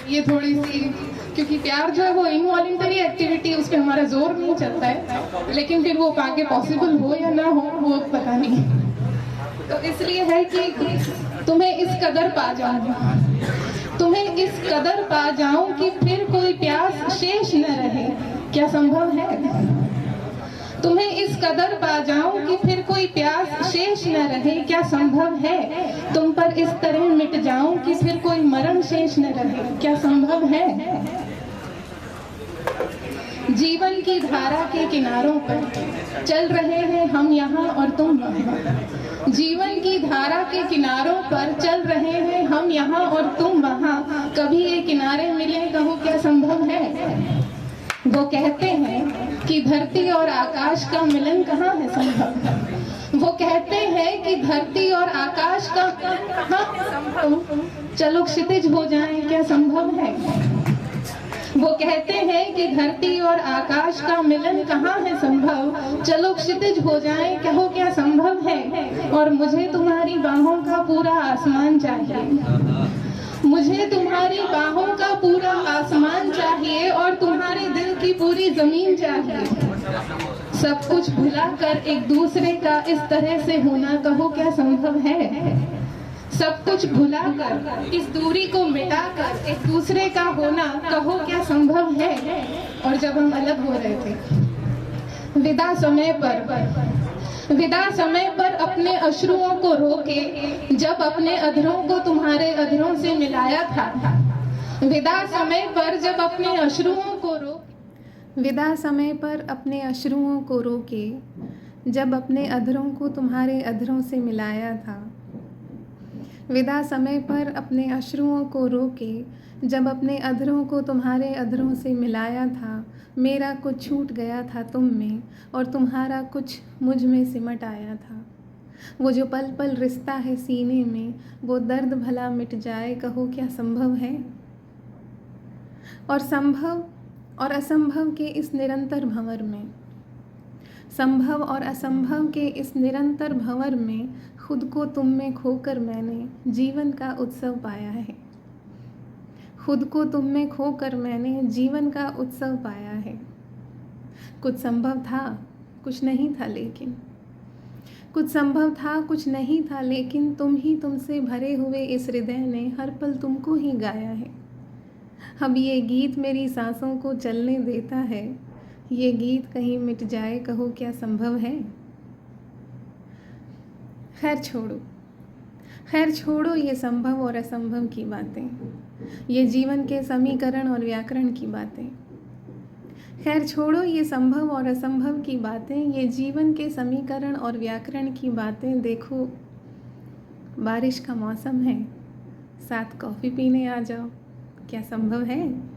ये थोड़ी सी, क्योंकि प्यार जो है वो इनवॉलेंटरी एक्टिविटी, उस पर हमारा जोर नहीं चलता है, लेकिन फिर वो आगे पॉसिबल हो या ना हो वो पता नहीं। तो इसलिए है कि तुम्हें इस कदर पा जाऊं, तुम्हें इस कदर पा जाऊं कि फिर कोई प्यास शेष न रहे, क्या संभव है? तुम्हें इस कदर पा जाऊं कि फिर कोई प्यास शेष न रहे, क्या संभव है? तुम पर इस तरह मिट जाऊं कि फिर कोई मरण शेष न रहे, क्या संभव है? जीवन की धारा के किनारों पर चल रहे हैं हम यहाँ और तुम वहाँ। जीवन की धारा के किनारों पर चल रहे हैं हम यहाँ और तुम वहाँ। कभी ये किनारे मिले, कहो क्या संभव है? वो कहते हैं कि धरती और आकाश का मिलन कहाँ है संभव। वो कहते हैं कि धरती और आकाश का कहाँ है संभव। चलो क्षितिज हो जाएं, क्या संभव है? वो कहते हैं कि धरती और आकाश का मिलन कहाँ है संभव। चलो क्षितिज हो जाएं, कहो क्या संभव है? और मुझे तुम्हारी बाहों का पूरा आसमान चाहिए, मुझे तुम्हारी बाहों का पूरा आसमान चाहिए और तुम्हारे दिल की पूरी जमीन चाहिए। सब कुछ भुलाकर एक दूसरे का इस तरह से होना, कहो क्या संभव है? सब कुछ भुलाकर इस दूरी को मिटाकर एक दूसरे का होना, कहो क्या संभव है? और जब हम अलग हो रहे थे, विदा समय पर अपने अश्रुओं को रोके, जब अपने अधरों को तुम्हारे अधरों से मिलाया था। विदा समय पर जब अपने अश्रुओं को विदा समय पर अपने अश्रुओं को रोके, जब अपने अधरों को तुम्हारे अधरों से मिलाया था। विदा समय पर अपने अश्रुओं को रोके, जब अपने अधरों को तुम्हारे अधरों से मिलाया था। मेरा कुछ छूट गया था तुम में और तुम्हारा कुछ मुझ में सिमट आया था। वो जो पल पल रिश्ता है सीने में, वो दर्द भला मिट जाए, कहो क्या संभव है? और संभव और असंभव के इस निरंतर भंवर में, संभव और असंभव के इस निरंतर भंवर में, खुद को तुम में खोकर मैंने जीवन का उत्सव पाया है। खुद को तुम में खोकर मैंने जीवन का उत्सव पाया है। कुछ संभव था, कुछ नहीं था, लेकिन कुछ संभव था, कुछ नहीं था, लेकिन तुम ही तुमसे भरे हुए इस हृदय ने हर पल तुमको ही गाया है। अब ये गीत मेरी सांसों को चलने देता है, ये गीत कहीं मिट जाए, कहो क्या संभव है? खैर छोड़ो ये संभव और असंभव की बातें, ये जीवन के समीकरण और व्याकरण की बातें। खैर छोड़ो ये संभव और असंभव की बातें, ये जीवन के समीकरण और व्याकरण की बातें। देखो बारिश का मौसम है, साथ कॉफ़ी पीने आ जाओ, क्या संभव है?